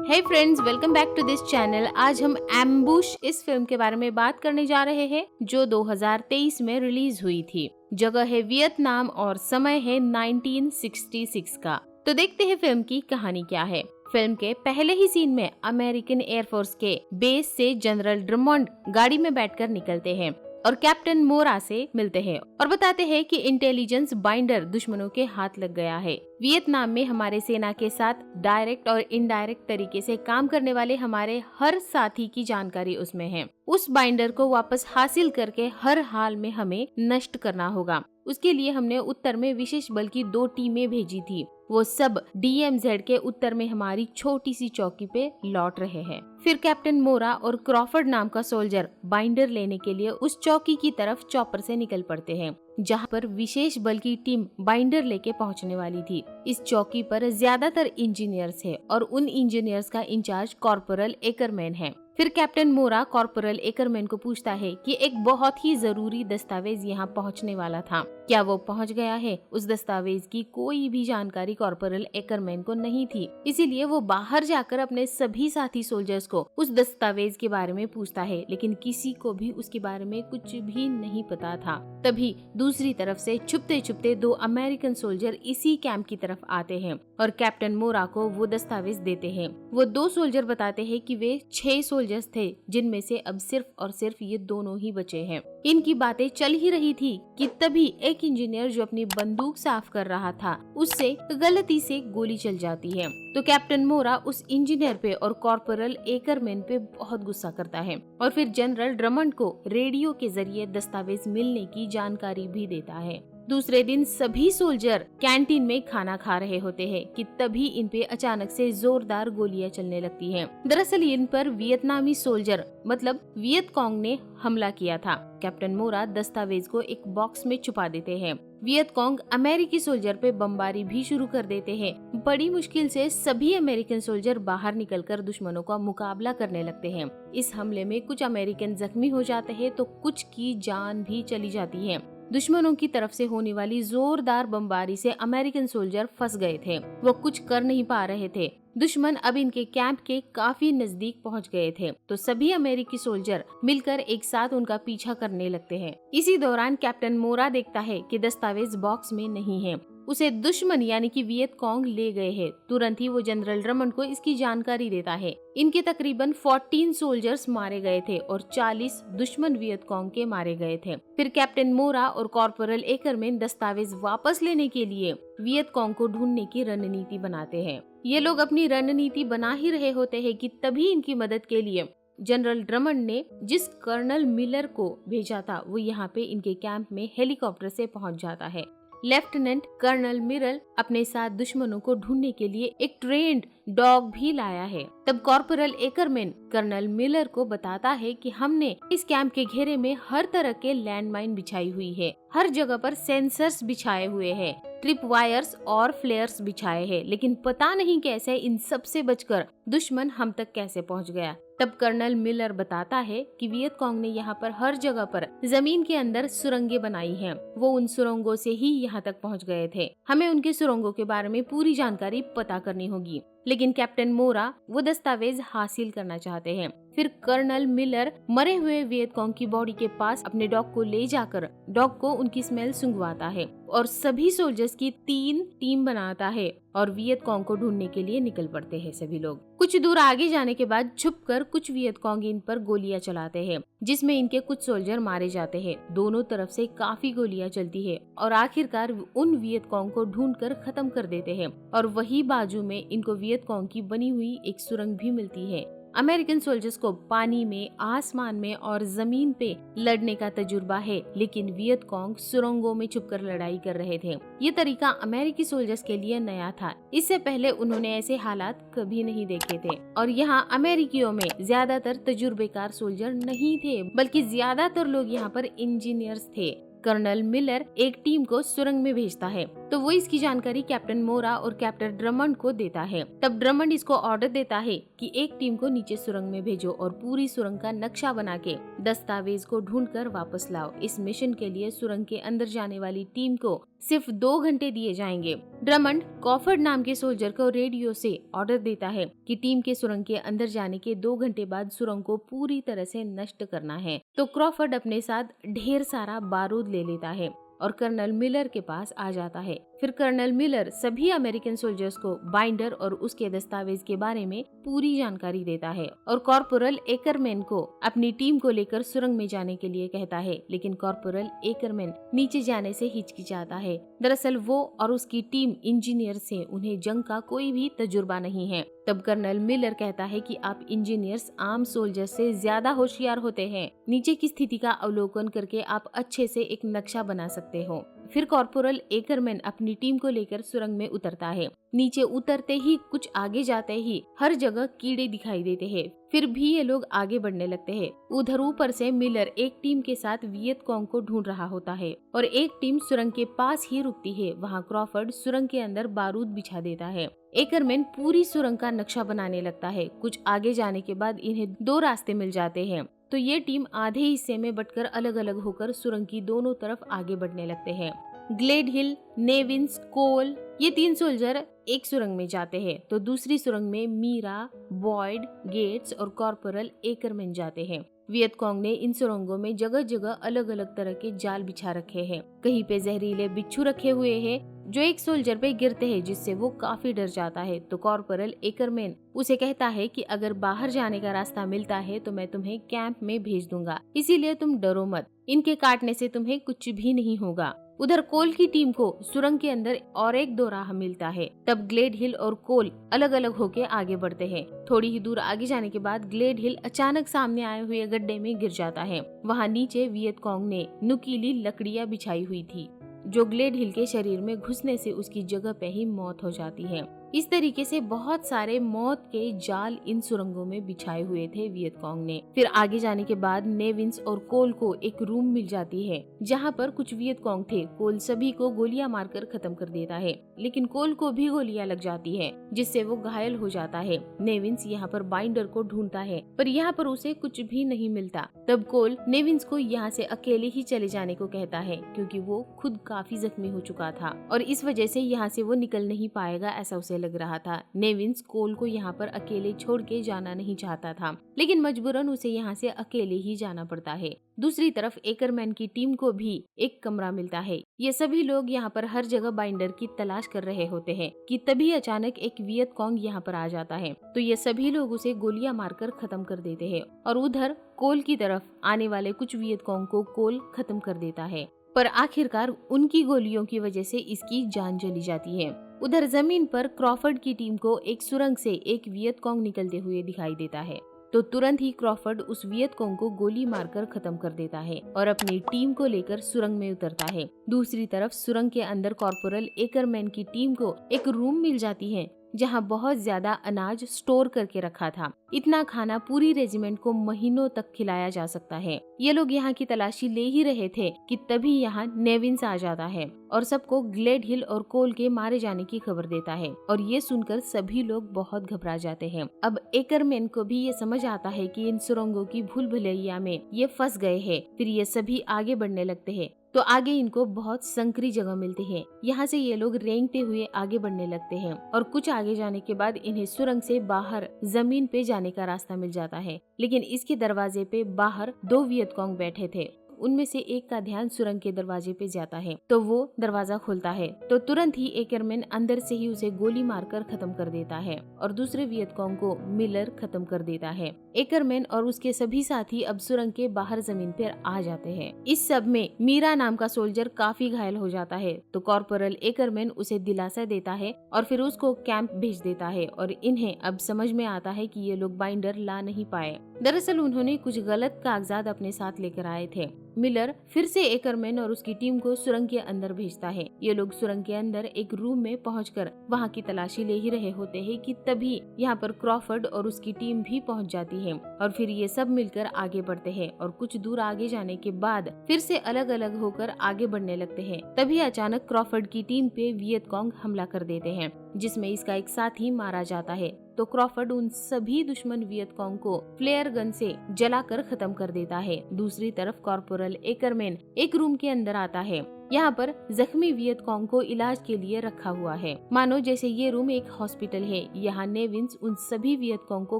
Hey friends, welcome back to this channel. आज हम ambush इस फिल्म के बारे में बात करने जा रहे हैं जो 2023 में रिलीज हुई थी। जगह है वियतनाम और समय है 1966 का। तो देखते हैं फिल्म की कहानी क्या है। फिल्म के पहले ही सीन में अमेरिकन एयरफोर्स के बेस से जनरल ड्रमंड गाड़ी में बैठकर निकलते हैं और कैप्टन मोरा से मिलते हैं और बताते हैं कि इंटेलिजेंस बाइंडर दुश्मनों के हाथ लग गया है। वियतनाम में हमारे सेना के साथ डायरेक्ट और इनडायरेक्ट तरीके से काम करने वाले हमारे हर साथी की जानकारी उसमें है। उस बाइंडर को वापस हासिल करके हर हाल में हमें नष्ट करना होगा। उसके लिए हमने उत्तर में विशेष बल की 2 टीमें भेजी थी। वो सब DMZ के उत्तर में हमारी छोटी सी चौकी पे लौट रहे हैं। फिर कैप्टन मोरा और क्रॉफर्ड नाम का सोल्जर बाइंडर लेने के लिए उस चौकी की तरफ चॉपर से निकल पड़ते हैं, जहाँ पर विशेष बल की टीम बाइंडर लेके पहुँचने वाली थी। इस चौकी पर ज्यादातर इंजीनियर्स है और उन इंजीनियर्स का इंचार्ज कॉर्पोरल एकरमैन है। फिर कैप्टन मोरा कॉर्पोरल एकरमैन को पूछता है कि एक बहुत ही जरूरी दस्तावेज यहाँ पहुँचने वाला था, क्या वो पहुँच गया है? उस दस्तावेज की कोई भी जानकारी कॉर्पोरल एकरमैन को नहीं थी, इसीलिए वो बाहर जाकर अपने सभी साथी सोल्जर्स को उस दस्तावेज के बारे में पूछता है, लेकिन किसी को भी उसके बारे में कुछ भी नहीं पता था। तभी दूसरी तरफ से छुपते छुपते 2 अमेरिकन सोल्जर इसी कैंप की तरफ आते हैं और कैप्टन मोरा को वो दस्तावेज देते हैं। वो 2 सोल्जर बताते हैं कि वे 6 सोल्जर्स थे, जिनमें से अब सिर्फ और सिर्फ ये दोनों ही बचे हैं। इनकी बातें चल ही रही थी कि तभी एक इंजीनियर जो अपनी बंदूक साफ कर रहा था, उससे गलती से गोली चल जाती है। तो कैप्टन मोरा उस इंजीनियर पे और कॉर्पोरल एकरमैन पे बहुत गुस्सा करता है और फिर जनरल ड्रमंड को रेडियो के जरिए दस्तावेज मिलने की जानकारी भी देता है। दूसरे दिन सभी सोल्जर कैंटीन में खाना खा रहे होते हैं कि तभी इन पे अचानक से जोरदार गोलियां चलने लगती हैं। दरअसल इन पर वियतनामी सोल्जर मतलब वियतकॉन्ग ने हमला किया था। कैप्टन मोरा दस्तावेज को एक बॉक्स में छुपा देते हैं। वियतकॉन्ग अमेरिकी सोल्जर पे बमबारी भी शुरू कर देते हैं। बड़ी मुश्किल से सभी अमेरिकन सोल्जर बाहर निकलकर दुश्मनों का मुकाबला करने लगते हैं। इस हमले में कुछ अमेरिकन जख्मी हो जाते हैं तो कुछ की जान भी चली जाती है। दुश्मनों की तरफ से होने वाली जोरदार बमबारी से अमेरिकन सोल्जर फंस गए थे, वो कुछ कर नहीं पा रहे थे। दुश्मन अब इनके कैंप के काफी नजदीक पहुंच गए थे, तो सभी अमेरिकी सोल्जर मिलकर एक साथ उनका पीछा करने लगते हैं। इसी दौरान कैप्टन मोरा देखता है कि दस्तावेज बॉक्स में नहीं है, उसे दुश्मन यानी कि वियतकॉन्ग ले गए हैं। तुरंत ही वो जनरल ड्रमंड को इसकी जानकारी देता है। इनके तकरीबन 14 सोल्जर्स मारे गए थे और 40 दुश्मन वियतकॉन्ग के मारे गए थे। फिर कैप्टन मोरा और कॉर्पोरल एकरमैन दस्तावेज वापस लेने के लिए वियतकॉन्ग को ढूंढने की रणनीति बनाते हैं। ये लोग अपनी रणनीति बना ही रहे होते हैं कि तभी इनकी मदद के लिए जनरल ड्रमंड ने जिस कर्नल मिलर को भेजा था वो यहाँ पे इनके कैंप में हेलीकॉप्टर से पहुँच जाता है। लेफ्टिनेंट कर्नल मिरल अपने साथ दुश्मनों को ढूंढने के लिए एक ट्रेन्ड डॉग भी लाया है। तब कॉर्पोरल एकरमैन कर्नल मिलर को बताता है कि हमने इस कैंप के घेरे में हर तरह के लैंडमाइन बिछाई हुई है, हर जगह पर सेंसर्स बिछाए हुए हैं, ट्रिप वायर्स और फ्लेयर्स बिछाए हैं, लेकिन पता नहीं कैसे इन सब से बचकर दुश्मन हम तक कैसे पहुंच गया। तब कर्नल मिलर बताता है कि वियतकॉन्ग ने यहाँ पर हर जगह पर जमीन के अंदर सुरंगें बनाई हैं। वो उन सुरंगों से ही यहाँ तक पहुँच गए थे। हमें उनके सुरंगों के बारे में पूरी जानकारी पता करनी होगी। लेकिन कैप्टन मोरा वो दस्तावेज हासिल करना चाहते हैं। फिर कर्नल मिलर मरे हुए वियतकॉन्ग की बॉडी के पास अपने डॉग को ले जाकर डॉग को उनकी स्मेल सूंघवाता है और सभी सोल्जर्स की 3 टीम बनाता है और वियतकॉन्ग को ढूंढने के लिए निकल पड़ते हैं सभी लोग। कुछ दूर आगे जाने के बाद छुपकर कुछ वियतकॉन्ग इन पर गोलियां चलाते हैं, जिसमें इनके कुछ सोल्जर मारे जाते हैं। दोनों तरफ से काफी गोलियां चलती है और आखिरकार उन वियतकॉन्ग को ढूंढकर खत्म कर देते हैं और वही बाजू में इनको वियतकॉन्ग की बनी हुई एक सुरंग भी मिलती है। अमेरिकन सोल्जर्स को पानी में, आसमान में और जमीन पे लड़ने का तजुर्बा है, लेकिन वियतकॉन्ग सुरंगों में छुपकर लड़ाई कर रहे थे। ये तरीका अमेरिकी सोल्जर्स के लिए नया था। इससे पहले उन्होंने ऐसे हालात कभी नहीं देखे थे और यहाँ अमेरिकियों में ज्यादातर तजुर्बेकार सोल्जर नहीं थे, बल्कि ज्यादातर लोग यहाँ पर इंजीनियर्स थे। कर्नल मिलर एक टीम को सुरंग में भेजता है तो वो इसकी जानकारी कैप्टन मोरा और कैप्टन ड्रमंड को देता है। तब ड्रमंड इसको ऑर्डर देता है कि एक टीम को नीचे सुरंग में भेजो और पूरी सुरंग का नक्शा बना के दस्तावेज को ढूंढकर वापस लाओ। इस मिशन के लिए सुरंग के अंदर जाने वाली टीम को सिर्फ 2 घंटे दिए जाएंगे। ड्रमंड क्रॉफर्ड नाम के सोल्जर को रेडियो से ऑर्डर देता है कि टीम के सुरंग के अंदर जाने के 2 घंटे बाद सुरंग को पूरी तरह से नष्ट करना है। तो क्रॉफर्ड अपने साथ ढेर सारा बारूद ले लेता है और कर्नल मिलर के पास आ जाता है। फिर कर्नल मिलर सभी अमेरिकन सोल्जर्स को बाइंडर और उसके दस्तावेज के बारे में पूरी जानकारी देता है और कॉर्पोरल एकरमैन को अपनी टीम को लेकर सुरंग में जाने के लिए कहता है, लेकिन कॉर्पोरल एकरमैन नीचे जाने से हिचकिचाता है। दरअसल वो और उसकी टीम इंजीनियर से उन्हें जंग का कोई भी तजुर्बा नहीं है। तब कर्नल मिलर कहता है कि आप इंजीनियर्स आम सोल्जर से ज्यादा होशियार होते हैं। नीचे की स्थिति का अवलोकन करके आप अच्छे से एक नक्शा बना सकते हो। फिर कॉर्पोरल एकरमैन अपनी टीम को लेकर सुरंग में उतरता है। नीचे उतरते ही कुछ आगे जाते ही हर जगह कीड़े दिखाई देते हैं। फिर भी ये लोग आगे बढ़ने लगते हैं। उधर ऊपर से मिलर एक टीम के साथ वियत कॉन्ग को ढूंढ रहा होता है और एक टीम सुरंग के पास ही रुकती है। वहाँ क्रॉफर्ड सुरंग के अंदर बारूद बिछा देता है। एकरमैन पूरी सुरंग का नक्शा बनाने लगता है। कुछ आगे जाने के बाद इन्हें 2 रास्ते मिल जाते हैं, तो ये टीम आधे हिस्से में बंटकर अलग अलग होकर सुरंग की दोनों तरफ आगे बढ़ने लगते हैं। ग्लेड हिल, नेविंस, कोल ये 3 सोल्जर एक सुरंग में जाते हैं, तो दूसरी सुरंग में मीरा, बॉयड, गेट्स और कॉर्पोरल एकरमैन जाते हैं। वियत कॉन्ग ने इन सुरंगों में जगह जगह अलग अलग तरह के जाल बिछा रखे हैं। कहीं पे जहरीले बिच्छू रखे हुए हैं जो एक सोल्जर पे गिरते हैं, जिससे वो काफी डर जाता है। तो कॉर्पोरल एकरमैन उसे कहता है कि अगर बाहर जाने का रास्ता मिलता है तो मैं तुम्हें कैंप में भेज दूंगा, इसीलिए तुम डरो मत, इनके काटने से तुम्हें कुछ भी नहीं होगा। उधर कोल की टीम को सुरंग के अंदर और एक 2 राह मिलता है। तब ग्लेड हिल और कोल अलग अलग होके आगे बढ़ते हैं। थोड़ी ही दूर आगे जाने के बाद ग्लेड हिल अचानक सामने आए हुए गड्ढे में गिर जाता है। वहाँ नीचे वियत कॉन्ग ने नुकीली लकड़ियाँ बिछाई हुई थी, जो ग्लेड हिल के शरीर में घुसने से उसकी जगह पे ही मौत हो जाती है। इस तरीके से बहुत सारे मौत के जाल इन सुरंगों में बिछाए हुए थे वियत कॉन्ग ने। फिर आगे जाने के बाद नेविंस और कोल को एक रूम मिल जाती है जहाँ पर कुछ वियत कॉन्ग थे। कोल सभी को गोलियां मारकर खत्म कर देता है, लेकिन कोल को भी गोलियां लग जाती है, जिससे वो घायल हो जाता है। नेविंस यहाँ पर बाइंडर को ढूंढता है, पर यहाँ पर उसे कुछ भी नहीं मिलता। तब कोल नेविंस को यहाँ से अकेले ही चले जाने को कहता है, क्योंकि वो खुद काफी जख्मी हो चुका था और इस वजह से यहाँ से वो निकल नहीं पाएगा, ऐसा उसे लग रहा था। नेविंस कोल को यहाँ पर अकेले छोड़ के जाना नहीं चाहता था, लेकिन मजबूरन उसे यहाँ से अकेले ही जाना पड़ता है। दूसरी तरफ एकरमैन की टीम को भी एक कमरा मिलता है। ये सभी लोग यहाँ पर हर जगह बाइंडर की तलाश कर रहे होते हैं कि तभी अचानक एक वियत कॉन्ग यहाँ पर आ जाता है, तो ये सभी लोग उसे गोलियां मारकर खत्म कर देते हैं और उधर कोल की तरफ आने वाले कुछ वियत कॉन्ग को कोल खत्म कर देता है, पर आखिरकार उनकी गोलियों की वजह से इसकी जान चली जाती है। उधर जमीन पर क्रॉफर्ड की टीम को एक सुरंग से एक वियत कॉन्ग निकलते हुए दिखाई देता है, तो तुरंत ही क्रॉफर्ड उस वियत कॉन्ग को गोली मारकर खत्म कर देता है और अपनी टीम को लेकर सुरंग में उतरता है। दूसरी तरफ सुरंग के अंदर कॉर्पोरल एकरमैन की टीम को एक रूम मिल जाती है जहां बहुत ज्यादा अनाज स्टोर करके रखा था। इतना खाना पूरी रेजिमेंट को महीनों तक खिलाया जा सकता है। ये लोग यहाँ की तलाशी ले ही रहे थे कि तभी यहाँ नेविंस आ जाता है और सबको ग्लेड हिल और कोल के मारे जाने की खबर देता है और ये सुनकर सभी लोग बहुत घबरा जाते हैं। अब एकरमैन को भी ये समझ आता है कि इन सुरंगों की भूल भुलैया में ये फंस गए हैं। फिर ये सभी आगे बढ़ने लगते हैं, तो आगे इनको बहुत संकरी जगह मिलती है। यहाँ से ये लोग रेंगते हुए आगे बढ़ने लगते हैं और कुछ आगे जाने के बाद इन्हें सुरंग से बाहर जमीन पे जाने का रास्ता मिल जाता है, लेकिन इसके दरवाजे पे बाहर 2 वियत कॉन्ग बैठे थे। उनमें से एक का ध्यान सुरंग के दरवाजे पे जाता है, तो वो दरवाजा खोलता है, तो तुरंत ही एकरमैन अंदर से ही उसे गोली मारकर खत्म कर देता है और दूसरे वियत कॉन्ग को मिलर खत्म कर देता है। एकरमैन और उसके सभी साथी अब सुरंग के बाहर जमीन पर आ जाते हैं। इस सब में मीरा नाम का सोल्जर काफी घायल हो जाता है, तो कॉर्पोरल एकरमैन उसे दिलासा देता है और फिर उसको कैंप भेज देता है और इन्हें अब समझ में आता है कि ये लोग बाइंडर ला नहीं पाए। दरअसल उन्होंने कुछ गलत कागजात अपने साथ लेकर आए थे। मिलर फिर से एकरमैन और उसकी टीम को सुरंग के अंदर भेजता है। ये लोग सुरंग के अंदर एक रूम में पहुंचकर वहां की तलाशी ले ही रहे होते हैं कि तभी यहाँ पर क्रॉफर्ड और उसकी टीम भी पहुंच जाती है और फिर ये सब मिलकर आगे बढ़ते हैं और कुछ दूर आगे जाने के बाद फिर से अलग अलग होकर आगे बढ़ने लगते हैं। तभी अचानक क्रॉफर्ड की टीम पे वियत कॉन्ग हमला कर देते हैं, जिसमें इसका एक साथी मारा जाता है। तो क्रॉफर्ड उन सभी दुश्मन वियत कॉन्ग को फ्लेयर गन से जलाकर खत्म कर देता है। दूसरी तरफ कॉर्पोरल एकरमैन एक रूम के अंदर आता है यहाँ पर जख्मी वियतकॉन्ग को इलाज के लिए रखा हुआ है, मानो जैसे ये रूम एक हॉस्पिटल है। यहाँ नेविन्स उन सभी वियतकॉन्ग को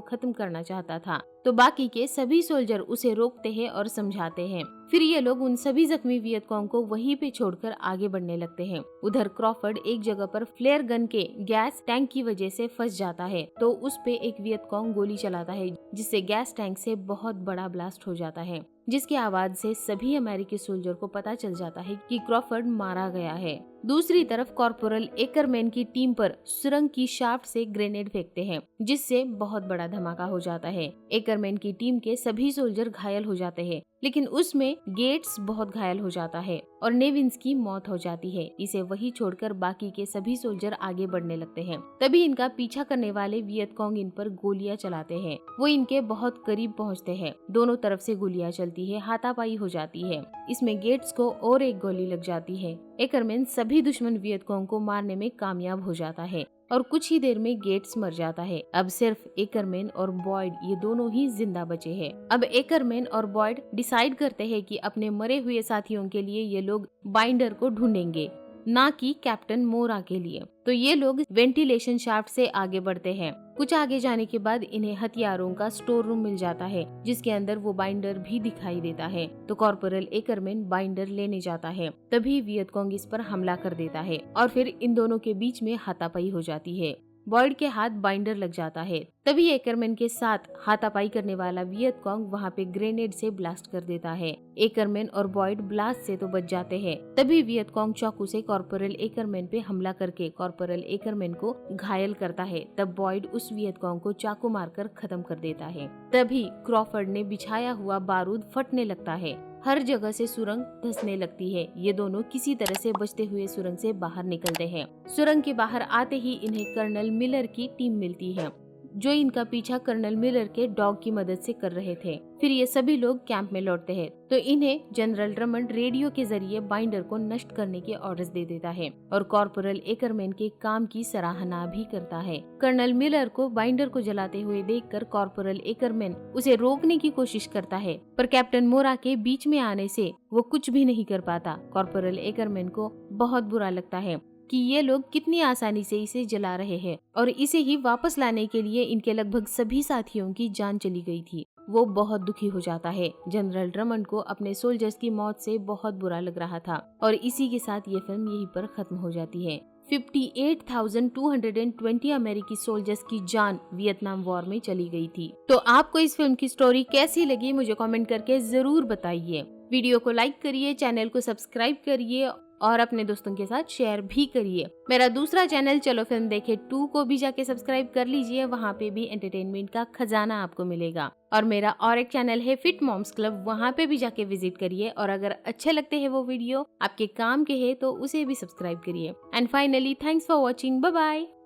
खत्म करना चाहता था, तो बाकी के सभी सोल्जर उसे रोकते हैं और समझाते हैं। फिर ये लोग उन सभी जख्मी वियतकॉन्ग को वहीं पे छोड़कर आगे बढ़ने लगते हैं। उधर क्रॉफर्ड एक जगह पर फ्लेयर गन के गैस टैंक की वजह से फंस जाता है, तो उस पे एक वियतकॉन्ग गोली चलाता है, जिससे गैस टैंक से बहुत बड़ा ब्लास्ट हो जाता है, जिसकी आवाज से सभी अमेरिकी सोल्जर को पता चल जाता है कि क्रॉफर्ड मारा गया है। दूसरी तरफ कॉर्पोरल एकरमैन की टीम पर सुरंग की शाफ्ट से ग्रेनेड फेंकते हैं, जिससे बहुत बड़ा धमाका हो जाता है। एकरमैन की टीम के सभी सोल्जर घायल हो जाते हैं, लेकिन उसमें गेट्स बहुत घायल हो जाता है और नेविन्स की मौत हो जाती है। इसे वही छोड़कर बाकी के सभी सोल्जर आगे बढ़ने लगते हैं। तभी इनका पीछा करने वाले वियतकॉन्ग इन पर गोलियां चलाते हैं। वो इनके बहुत करीब पहुंचते हैं। दोनों तरफ से गोलियां चलती है, हाथापाई हो जाती है। इसमें गेट्स को और एक गोली लग जाती है। एकरमैन सभी दुश्मन वियतकॉन्ग को मारने में कामयाब हो जाता है और कुछ ही देर में गेट्स मर जाता है। अब सिर्फ एकरमैन और बॉयड ये दोनों ही जिंदा बचे हैं। अब एकरमैन और बॉयड डिसाइड करते हैं कि अपने मरे हुए साथियों के लिए ये लोग बाइंडर को ढूंढेंगे, ना कि कैप्टन मोरा के लिए। तो ये लोग वेंटिलेशन शाफ्ट से आगे बढ़ते हैं। कुछ आगे जाने के बाद इन्हें हथियारों का स्टोर रूम मिल जाता है, जिसके अंदर वो बाइंडर भी दिखाई देता है। तो कॉर्पोरल एकरमैन बाइंडर लेने जाता है, तभी वियतकॉन्ग इस पर हमला कर देता है और फिर इन दोनों के बीच में हाथापाई हो जाती है। बॉयड के हाथ बाइंडर लग जाता है। तभी एकरमैन के साथ हाथापाई करने वाला वियतकॉन्ग वहाँ पे ग्रेनेड से ब्लास्ट कर देता है। एकरमैन और बॉयड ब्लास्ट से तो बच जाते हैं। तभी वियतकॉन्ग चाकू से कॉर्पोरल एकरमैन पे हमला करके कॉर्पोरल एकरमैन को घायल करता है। तब बॉयड उस वियतकॉन्ग को चाकू मारकर खत्म कर देता है। तभी क्रॉफर्ड ने बिछाया हुआ बारूद फटने लगता है। हर जगह से सुरंग धंसने लगती है। ये दोनों किसी तरह से बचते हुए सुरंग से बाहर निकलते हैं। सुरंग के बाहर आते ही इन्हें कर्नल मिलर की टीम मिलती है, जो इनका पीछा कर्नल मिलर के डॉग की मदद से कर रहे थे। फिर ये सभी लोग कैंप में लौटते हैं, तो इन्हें जनरल ड्रमंड रेडियो के जरिए बाइंडर को नष्ट करने के ऑर्डर्स दे देता है और कॉर्पोरल एकरमैन के काम की सराहना भी करता है। कर्नल मिलर को बाइंडर को जलाते हुए देखकर कॉर्पोरल एकरमैन उसे रोकने की कोशिश करता है, पर कैप्टन मोरा के बीच में आने से वो कुछ भी नहीं कर पाता। कॉर्पोरल एकरमैन को बहुत बुरा लगता है कि ये लोग कितनी आसानी से इसे जला रहे हैं और इसे ही वापस लाने के लिए इनके लगभग सभी साथियों की जान चली गई थी। वो बहुत दुखी हो जाता है। जनरल ड्रमंड को अपने सोल्जर्स की मौत से बहुत बुरा लग रहा था और इसी के साथ ये फिल्म यहीं पर खत्म हो जाती है। 58,220 अमेरिकी सोल्जर्स की जान वियतनाम वॉर में चली गई थी। तो आपको इस फिल्म की स्टोरी कैसी लगी मुझे कमेंट करके जरूर बताइए। वीडियो को लाइक करिए, चैनल को सब्सक्राइब करिए और अपने दोस्तों के साथ शेयर भी करिए। मेरा दूसरा चैनल चलो फिल्म देखे 2 को भी जाके सब्सक्राइब कर लीजिए, वहाँ पे भी एंटरटेनमेंट का खजाना आपको मिलेगा। और मेरा और एक चैनल है फिट मॉम्स क्लब, वहाँ पे भी जाके विजिट करिए और अगर अच्छे लगते हैं वो वीडियो आपके काम के है तो उसे भी सब्सक्राइब करिए। And finally thanks for watching, bye bye.